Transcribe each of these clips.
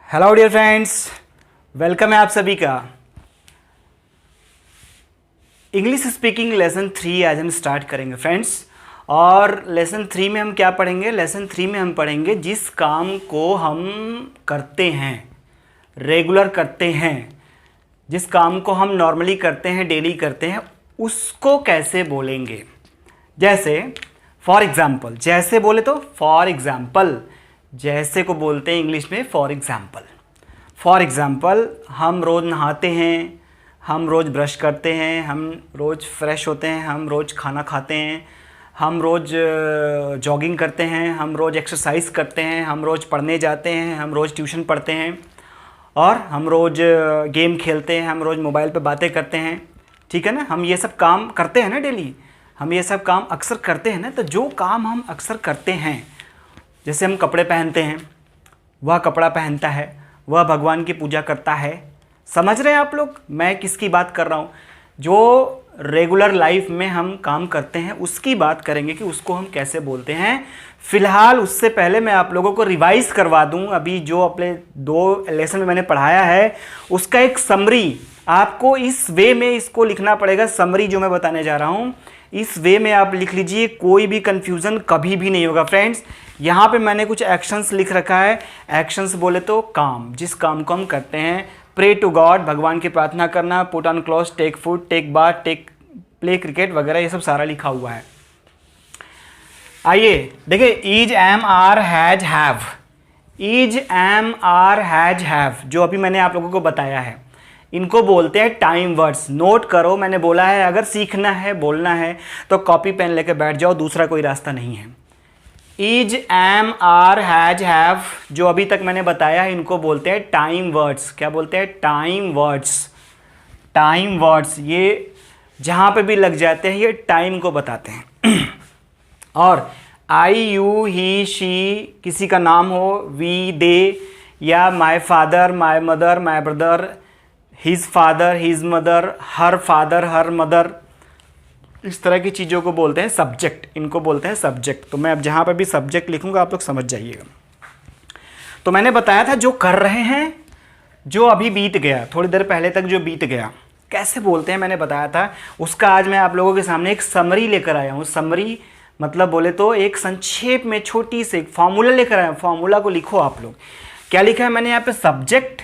Hello dear friends, welcome है आप सभी का। इंग्लिश स्पीकिंग लेसन 3 आज हम स्टार्ट करेंगे फ्रेंड्स। और लेसन 3 में हम क्या पढ़ेंगे? लेसन 3 में हम पढ़ेंगे जिस काम को हम करते हैं, रेगुलर करते हैं, जिस काम को हम नॉर्मली करते हैं, डेली करते हैं, उसको कैसे बोलेंगे। जैसे फॉर एग्जाम्पल, जैसे बोले तो फॉर एग्जाम्पल, जैसे को बोलते हैं इंग्लिश में फॉर एग्जाम्पल। फॉर एग्जाम्पल, हम रोज़ नहाते हैं, हम रोज़ ब्रश करते हैं, हम रोज़ फ्रेश होते हैं, हम रोज़ खाना खाते हैं, हम रोज़ जॉगिंग करते हैं, हम रोज़ एक्सरसाइज करते हैं, हम रोज़ पढ़ने जाते हैं, हम रोज़ ट्यूशन पढ़ते हैं, और हम रोज़ गेम खेलते हैं, हम रोज़ मोबाइल पे बातें करते हैं। ठीक है ना, हम ये सब काम करते हैं ना डेली, हम ये सब काम अक्सर करते हैं ना। तो जो काम हम अक्सर करते हैं, जैसे हम कपड़े पहनते हैं, वह कपड़ा पहनता है, वह भगवान की पूजा करता है। समझ रहे हैं आप लोग मैं किसकी बात कर रहा हूँ? जो रेगुलर लाइफ में हम काम करते हैं उसकी बात करेंगे कि उसको हम कैसे बोलते हैं। फिलहाल उससे पहले मैं आप लोगों को रिवाइज करवा दूं, अभी जो अपने 2 लेसन में मैंने पढ़ाया है उसका एक समरी आपको इस वे में इसको लिखना पड़ेगा। समरी जो मैं बताने जा रहा हूँ इस वे में आप लिख लीजिए, कोई भी कंफ्यूजन कभी भी नहीं होगा फ्रेंड्स। यहाँ पे मैंने कुछ एक्शंस लिख रखा है। एक्शंस बोले तो काम, जिस काम को हम करते हैं। प्रे टू गॉड, भगवान की प्रार्थना करना, put on cloth, take food, take bath, take play cricket वगैरह, ये सब सारा लिखा हुआ है। आइए देखिए, is, am, are, has, have. Is, am, are, has, have जो अभी मैंने आप लोगों को बताया है, इनको बोलते हैं टाइम वर्ड्स। नोट करो, मैंने बोला है अगर सीखना है, बोलना है तो कॉपी पेन लेके बैठ जाओ, दूसरा कोई रास्ता नहीं है। Is, am, are, has, have जो अभी तक मैंने बताया है इनको बोलते हैं टाइम वर्ड्स। क्या बोलते हैं? Time words. टाइम वर्ड्स ये जहाँ पे भी लग जाते हैं ये टाइम को बताते हैं। और आई, यू, ही, शी, किसी का नाम हो, वी, दे, या my father, my mother, my brother, his father, his mother, her father, her mother, इस तरह की चीज़ों को बोलते हैं सब्जेक्ट। इनको बोलते हैं सब्जेक्ट। तो मैं अब जहाँ पर भी सब्जेक्ट लिखूंगा आप लोग समझ जाइएगा। तो मैंने बताया था जो कर रहे हैं, जो अभी बीत गया, थोड़ी देर पहले तक जो बीत गया, कैसे बोलते हैं मैंने बताया था। उसका आज मैं आप लोगों के सामने एक समरी लेकर आया हूँ। समरी मतलब बोले तो एक संक्षेप में छोटी सी फॉर्मूला लेकर आया हूँ। फॉर्मूला को लिखो आप लोग। क्या लिखा है मैंने यहाँ पे? Subject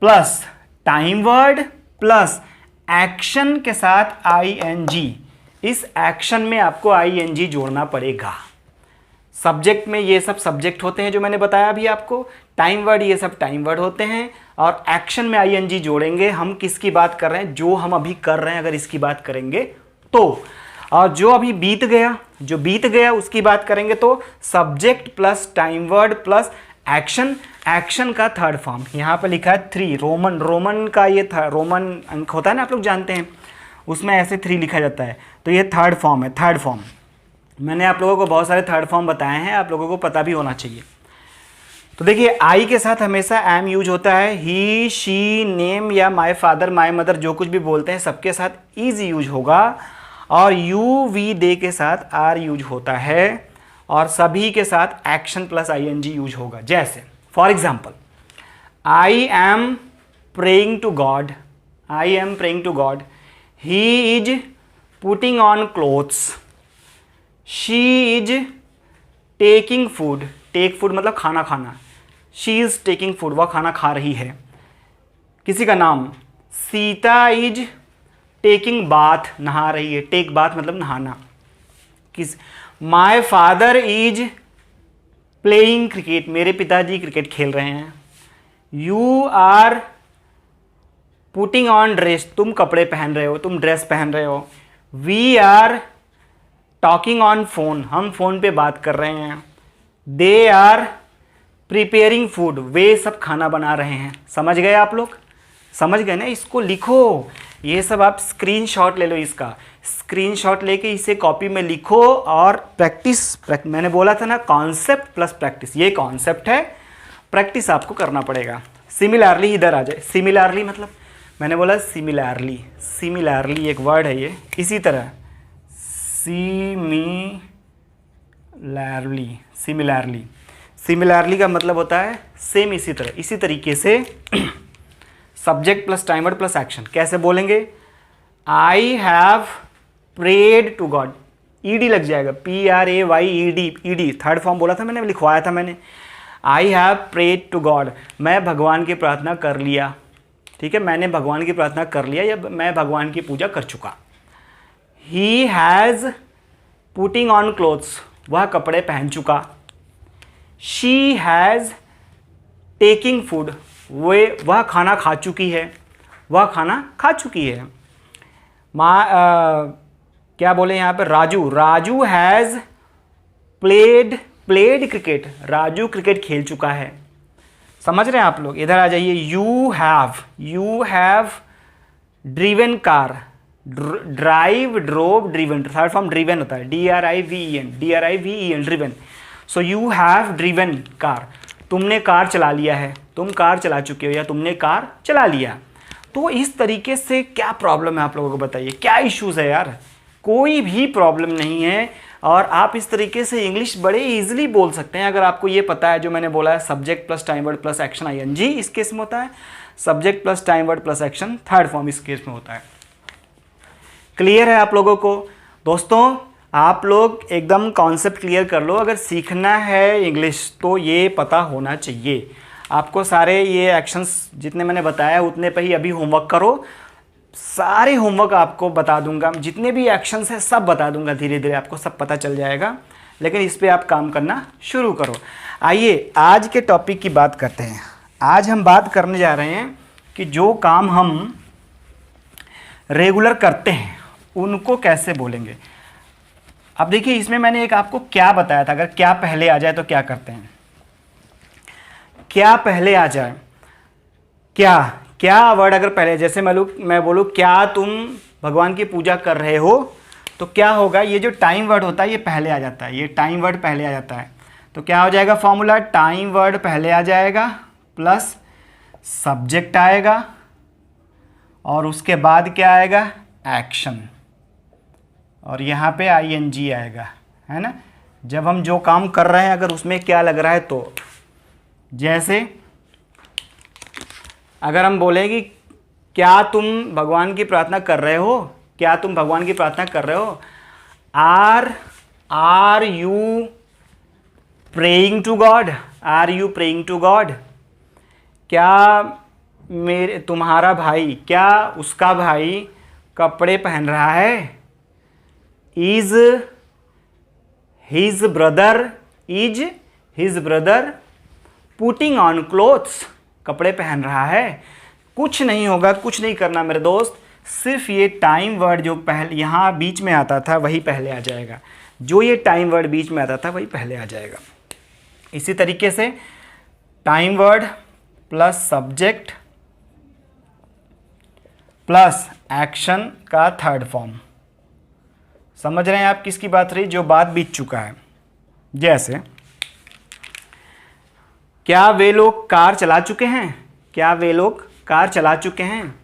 plus time word plus action के साथ ING। इस एक्शन में आपको ING जोड़ना पड़ेगा। सब्जेक्ट में ये सब सब्जेक्ट होते हैं जो मैंने बताया अभी आपको। टाइम वर्ड ये सब टाइम वर्ड होते हैं, और एक्शन में ING जोड़ेंगे। हम किसकी बात कर रहे हैं? जो हम अभी कर रहे हैं अगर इसकी बात करेंगे तो। और जो अभी बीत गया, जो बीत गया उसकी बात करेंगे तो subject plus time word plus action. Action का थर्ड फॉर्म यहाँ पर लिखा है 3। रोमन, रोमन का ये रोमन अंक होता है ना, आप लोग जानते हैं, उसमें ऐसे 3 लिखा जाता है। तो ये थर्ड फॉर्म है। थर्ड फॉर्म मैंने आप लोगों को बहुत सारे थर्ड फॉर्म बताए हैं, आप लोगों को पता भी होना चाहिए। तो देखिए, आई के साथ हमेशा एम यूज होता है। ही, शी, नेम या माय फादर, माय मदर जो कुछ भी बोलते हैं सबके साथ इज यूज होगा। और यू, वी, दे के साथ आर यूज होता है। और सभी के साथ एक्शन प्लस ING यूज होगा। जैसे for example, I am praying to God, I am praying to God. He is putting on clothes, she is taking food, take food मतलब खाना खाना, शी इज टेकिंग फूड वह खाना खा रही है। किसी का नाम, सीता इज टेकिंग बाथ, नहा रही है। टेक बाथ मतलब नहाना। My father is playing cricket, मेरे पिताजी क्रिकेट खेल रहे हैं। You are putting on dress, तुम कपड़े पहन रहे हो, तुम ड्रेस पहन रहे हो। We are talking on phone, हम फोन पे बात कर रहे हैं। दे आर प्रिपेयरिंग फूड, वे सब खाना बना रहे हैं। समझ गए आप लोग? समझ गए ना? इसको लिखो, ये सब आप स्क्रीनशॉट ले लो। इसका स्क्रीनशॉट लेके इसे कॉपी में लिखो और प्रैक्टिस। मैंने बोला था ना, कॉन्सेप्ट प्लस प्रैक्टिस। ये कॉन्सेप्ट है, प्रैक्टिस आपको करना पड़ेगा। सिमिलरली इधर आ जाए। सिमिलरली मतलब मैंने बोला सिमिलरली, सिमिलरली एक वर्ड है ये। इसी तरह सिमिलरली, सिमिलरली सिमिलरली का मतलब होता है सेम, इसी तरीके से subject plus time word plus action कैसे बोलेंगे? I have prayed to God, ED लग जाएगा, PRAYED, ईडी थर्ड फॉर्म बोला था मैंने, लिखवाया था मैंने। I have prayed to God, मैं भगवान की प्रार्थना कर लिया, ठीक है, मैंने भगवान की प्रार्थना कर लिया या मैं भगवान की पूजा कर चुका। He has putting on clothes, वह कपड़े पहन चुका। शी हैज़ टेकिंग फूड, वह खाना खा चुकी है, वह खाना खा चुकी है। क्या बोले यहाँ पर? Raju has played cricket, Raju cricket खेल चुका है। समझ रहे हैं आप लोग? इधर आ जाइए। You have driven car, drive, drove, driven, third form driven होता है, DRIVEN, driven. So you have driven car, तुमने कार चला लिया है, तुम कार चला चुके हो या तुमने कार चला लिया। तो इस तरीके से क्या प्रॉब्लम है आप लोगों को बताइए, क्या इश्यूज़ है यार? कोई भी प्रॉब्लम नहीं है और आप इस तरीके से इंग्लिश बड़े इजीली बोल सकते हैं अगर आपको ये पता है जो मैंने बोला है, subject plus time word plus action ING इस केस में होता है, subject plus time word plus action third form इस केस में होता है। क्लियर है आप लोगों को? दोस्तों आप लोग एकदम कॉन्सेप्ट क्लियर कर लो, अगर सीखना है इंग्लिश तो ये पता होना चाहिए आपको। सारे ये एक्शंस जितने मैंने बताया उतने पे ही अभी होमवर्क करो, सारे होमवर्क आपको बता दूंगा, जितने भी एक्शंस हैं सब बता दूंगा, धीरे धीरे आपको सब पता चल जाएगा, लेकिन इस पे आप काम करना शुरू करो। आइए आज के टॉपिक की बात करते हैं। आज हम बात करने जा रहे हैं कि जो काम हम रेगुलर करते हैं उनको कैसे बोलेंगे। अब देखिए इसमें मैंने एक आपको क्या बताया था, अगर क्या पहले आ जाए तो क्या करते हैं। क्या पहले आ जाए, क्या वर्ड अगर पहले, जैसे मैं बोलूँ क्या तुम भगवान की पूजा कर रहे हो, तो क्या होगा? ये जो टाइम वर्ड होता है ये पहले आ जाता है, ये टाइम वर्ड पहले आ जाता है। तो क्या हो जाएगा फॉर्मूला? टाइम वर्ड पहले आ जाएगा प्लस सब्जेक्ट आएगा और उसके बाद क्या आएगा? एक्शन, और यहाँ पे ING आएगा, है ना। जब हम जो काम कर रहे हैं अगर उसमें क्या लग रहा है तो, जैसे अगर हम बोलें कि क्या तुम भगवान की प्रार्थना कर रहे हो, क्या तुम भगवान की प्रार्थना कर रहे हो, are you praying to God, are you praying to God. क्या तुम्हारा भाई, क्या उसका भाई कपड़े पहन रहा है, is his brother putting on clothes, कपड़े पहन रहा है। कुछ नहीं होगा, कुछ नहीं करना मेरे दोस्त, सिर्फ ये टाइम वर्ड जो पहले यहाँ बीच में आता था वही पहले आ जाएगा, जो ये टाइम वर्ड बीच में आता था वही पहले आ जाएगा। इसी तरीके से time word plus subject plus action का थर्ड फॉर्म। समझ रहे हैं आप किसकी बात रही? जो बात बीत चुका है। जैसे क्या वे लोग कार चला चुके हैं, क्या वे लोग कार चला चुके हैं,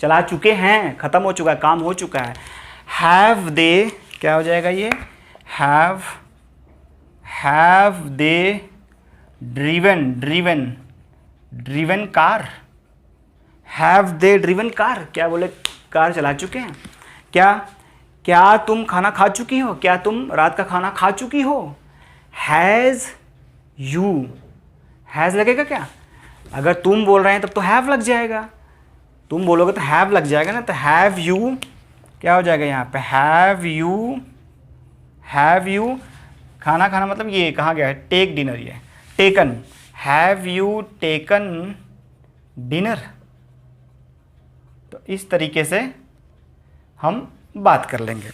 चला चुके हैं, खत्म हो चुका है, काम हो चुका है। हैव दे, क्या हो जाएगा ये? Have they driven car, have they driven car, क्या बोले? कार चला चुके हैं। क्या तुम खाना खा चुकी हो, क्या तुम रात का खाना खा चुकी हो। हैज़ लगेगा क्या? अगर तुम बोल रहे हैं तब तो हैव लग जाएगा, तुम बोलोगे तो हैव लग जाएगा ना। तो हैव यू क्या हो जाएगा यहाँ पे? हैव यू खाना खाना मतलब ये कहाँ गया है? टेक डिनर, ये taken, have you taken dinner. तो इस तरीके से हम बात कर लेंगे,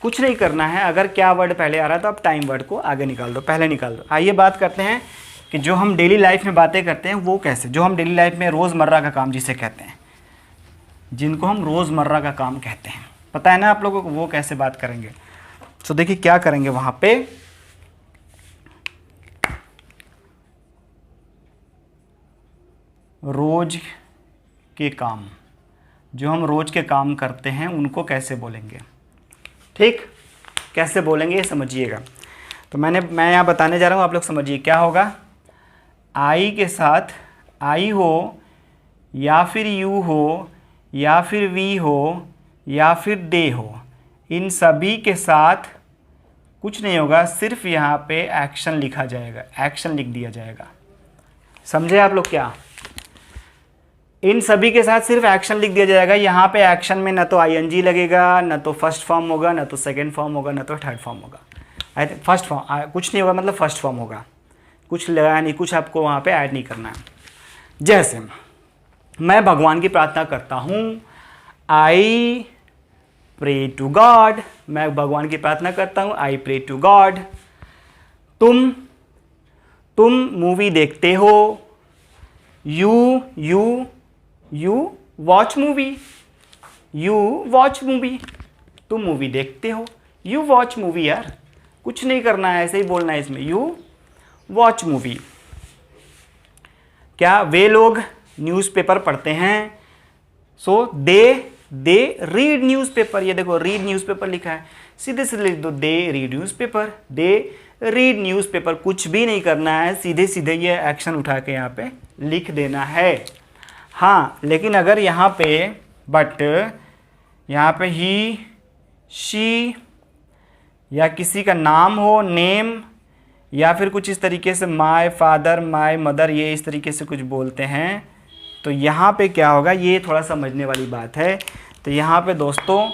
कुछ नहीं करना है। अगर क्या वर्ड पहले आ रहा है तो आप टाइम वर्ड को आगे निकाल दो, पहले निकाल दो। आइए बात करते हैं कि जो हम डेली लाइफ में बातें करते हैं वो कैसे, जो हम डेली लाइफ में रोज़मर्रा का काम जिसे कहते हैं, जिनको हम रोज़मर्रा का काम कहते हैं, पता है ना आप लोगों को, वो कैसे बात करेंगे। तो देखिए क्या करेंगे वहाँ पे, रोज के काम, जो हम रोज के काम करते हैं उनको कैसे बोलेंगे। ठीक, कैसे बोलेंगे ये समझिएगा। तो मैं यहाँ बताने जा रहा हूँ, आप लोग समझिए क्या होगा। आई के साथ आई हो या फिर यू हो या फिर वी हो या फिर दे हो, इन सभी के साथ कुछ नहीं होगा, सिर्फ यहाँ पे एक्शन लिखा जाएगा, एक्शन लिख दिया जाएगा। समझे आप लोग क्या? इन सभी के साथ सिर्फ एक्शन लिख दिया जाएगा। यहाँ पे एक्शन में ना तो आईएनजी लगेगा, ना तो फर्स्ट फॉर्म होगा, ना तो सेकंड फॉर्म होगा, ना तो थर्ड फॉर्म होगा। आई थिंक फर्स्ट फॉर्म कुछ नहीं होगा, मतलब फर्स्ट फॉर्म होगा, कुछ लगा नहीं, कुछ आपको वहाँ पे ऐड नहीं करना है। जैसे मैं भगवान की प्रार्थना करता हूँ, आई प्रे टू गॉड, मैं भगवान की प्रार्थना करता हूँ, आई प्रे टू गॉड। तुम मूवी देखते हो, you watch movie, you watch movie, तुम मूवी देखते हो, यू वॉच मूवी। यार कुछ नहीं करना है, ऐसे ही बोलना है इसमें, यू वॉच मूवी। क्या वे लोग न्यूज़पेपर पढ़ते हैं, सो दे रीड न्यूज़पेपर। ये देखो रीड न्यूज़पेपर लिखा है, सीधे सीधे लिख दो they read newspaper, they read newspaper. कुछ भी नहीं करना है, सीधे सीधे ये एक्शन उठा के यहाँ पे लिख देना है। हाँ, लेकिन अगर यहाँ पे यहाँ पे ही शी या किसी का नाम हो, नेम, या फिर कुछ इस तरीके से माय फादर माय मदर, ये इस तरीके से कुछ बोलते हैं, तो यहाँ पे क्या होगा, ये थोड़ा समझने वाली बात है। तो यहाँ पे दोस्तों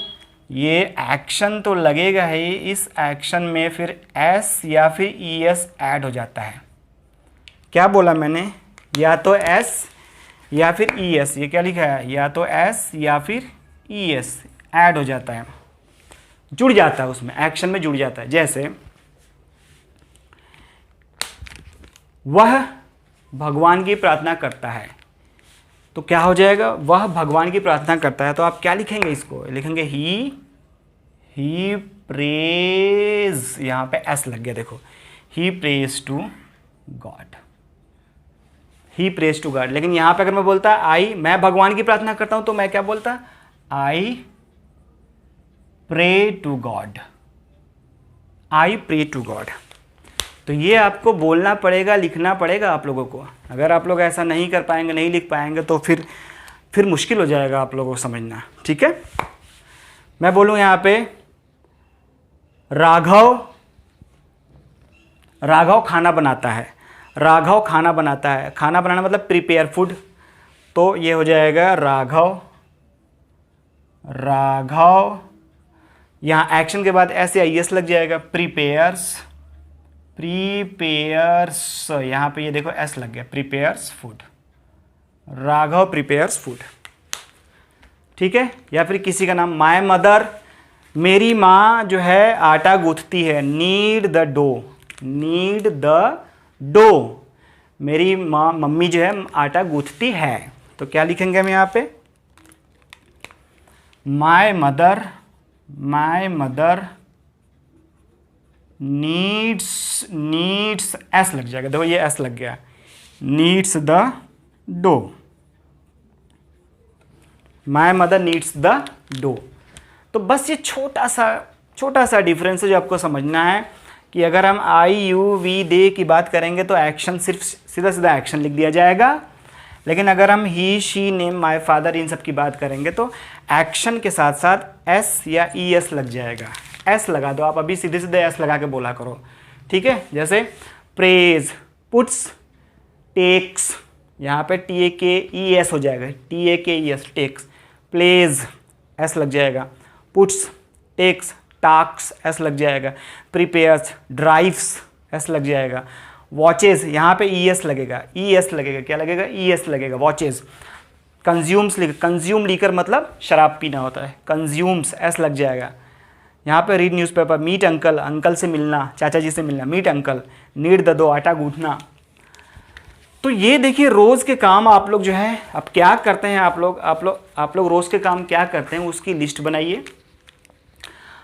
ये एक्शन तो लगेगा ही, इस एक्शन में फिर एस या फिर ई एस ऐड हो जाता है। क्या बोला मैंने? या तो एस या फिर ई एस, ये क्या लिखा है, या तो एस या फिर ई एस ऐड हो जाता है, जुड़ जाता है, उसमें एक्शन में जुड़ जाता है। जैसे वह भगवान की प्रार्थना करता है, तो क्या हो जाएगा, वह भगवान की प्रार्थना करता है, तो आप क्या लिखेंगे, इसको लिखेंगे ही प्रेज, यहाँ पे एस लग गया, देखो he praise to God, he praise to god. लेकिन यहाँ पे अगर मैं बोलता मैं भगवान की प्रार्थना करता हूँ, तो मैं क्या बोलता, I pray to God, I pray to God. तो ये आपको बोलना पड़ेगा, लिखना पड़ेगा आप लोगों को। अगर आप लोग ऐसा नहीं कर पाएंगे, नहीं लिख पाएंगे, तो फिर मुश्किल हो जाएगा आप लोगों को समझना। ठीक है, मैं बोलूँ यहाँ पे राघव खाना बनाता है, राघव खाना बनाता है, खाना बनाना मतलब प्रिपेयर फूड, तो ये हो जाएगा राघव। यहाँ एक्शन के बाद ऐसे आई एस लग जाएगा, प्रिपेयर्स, यहाँ पे ये देखो एस लग गया, prepares food, Raghav prepares food. ठीक है, या फिर किसी का नाम माय मदर, मेरी माँ जो है आटा गूंथती है, नीड द डो, मेरी माँ मम्मी जो है आटा गूंथती है, तो क्या लिखेंगे हम यहाँ पे, माय मदर नीड्स एस लग जाएगा, देखो ये एस लग गया, needs the dough, my mother needs the dough. तो बस ये छोटा सा डिफरेंस है जो आपको समझना है कि अगर हम आई यू वी दे की बात करेंगे तो एक्शन सिर्फ सीधा एक्शन लिख दिया जाएगा, लेकिन अगर हम he she name my father इन सब की बात करेंगे तो एक्शन के साथ साथ एस या ई एस लग जाएगा। एस लगा दो आप, अभी सीधे एस लगा के बोला करो। ठीक है, जैसे प्रेज, पुट्स, टेक्स, यहाँ पे T A K E S हो जाएगा, T A K E S, takes, plays S लग जाएगा, पुट्स, टेक्स, टाक्स एस लग जाएगा, प्रिपेयर्स, ड्राइव्स एस लग जाएगा, वॉचेज यहाँ पे ई एस लगेगा, ई एस लगेगा, क्या लगेगा, ई एस लगेगा, वॉचेज, कंज्यूम्स कंज्यूम लीकर मतलब शराब पीना होता है, कंज्यूम्स एस लग जाएगा। यहाँ पे read newspaper, meet uncle, uncle से मिलना, चाचा जी से मिलना, meet uncle, need the dough, आटा गूंथना। तो ये देखिए रोज़ के काम आप लोग जो है अब क्या करते हैं, आप लोग रोज़ के काम क्या करते हैं उसकी लिस्ट बनाइए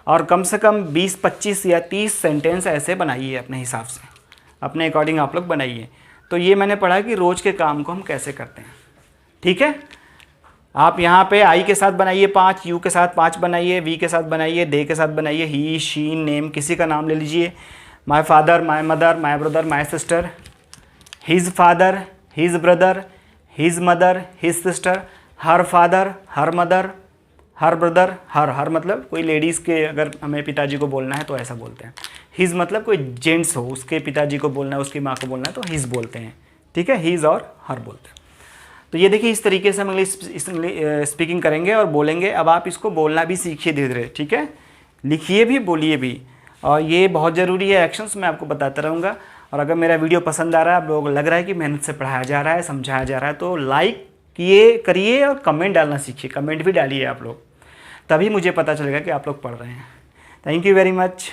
और कम से कम 20, 25 या 30 सेंटेंस ऐसे बनाइए अपने हिसाब से, अपने अकॉर्डिंग आप लोग बनाइए। तो ये मैंने पढ़ा कि रोज़ के काम को हम कैसे करते हैं। ठीक है, आप यहाँ पे आई के साथ बनाइए 5, यू के साथ 5 बनाइए, वी के साथ बनाइए, दे के साथ बनाइए, ही शी नेम किसी का नाम ले लीजिए। My father, my mother, my brother, my sister, his father, his brother, his mother, his sister, her father, her mother, her brother. Her मतलब कोई लेडीज़ के अगर हमें पिताजी को बोलना है तो ऐसा बोलते हैं। हिज मतलब कोई जेंट्स हो, उसके पिताजी को बोलना है, उसकी माँ को बोलना है तो हिज बोलते हैं। ठीक है, हिज और हर बोलते हैं। तो ये देखिए इस तरीके से हम इंग्लिश स्पीकिंग करेंगे और बोलेंगे। अब आप इसको बोलना भी सीखिए धीरे धीरे, ठीक है, लिखिए भी, बोलिए भी, और ये बहुत ज़रूरी है। एक्शंस मैं आपको बताता रहूँगा। और अगर मेरा वीडियो पसंद आ रहा है, आप लोगों को लग रहा है कि मेहनत से पढ़ाया जा रहा है, समझाया जा रहा है, तो लाइक करिए और कमेंट डालना सीखिए। कमेंट भी डालिए आप लोग, तभी मुझे पता चलेगा कि आप लोग पढ़ रहे हैं। Thank you very much.